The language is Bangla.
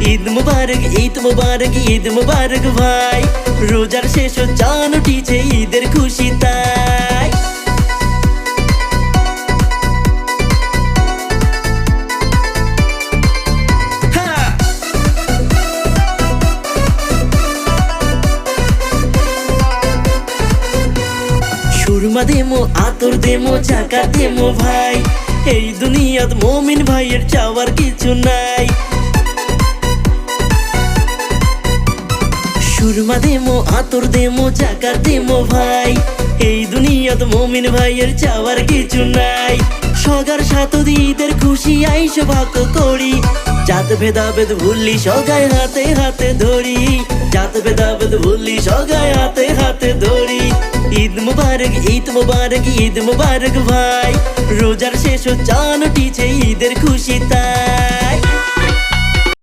ঈদ মুবারক, ঈদ মুবারক, ঈদ মুবারক ভাই। রোজার শেষ চান উঠিছে, ঈদের খুশি তাই। সুরমা দেমো, আতর দেমো, জাকাত দেমো ভাই। এই দুনিয়াত মুমিন ভাইয়ের চাওয়ার কিছু নাই। সুরমা দেমো, আতর দেমো, জাকাত দেমো ভাই। এই দুনিয়াত মুমিন ভাইয়ের চাওয়ার কিছু নাই। সগার সাথে ঈদের খুশি আইসো ভাগ করি। জাত ভেদাভেদ ভুললি সগায় হাতে হাতে ধরি। জাত ভেদাভেদ ভুললি সগায় হাতে হাতে ধরি। ঈদ মুবারক, ঈদ মুবারক, ঈদ মুবারক ভাই। রোজার শেষ চান উঠিছে, ঈদের খুশি তাই।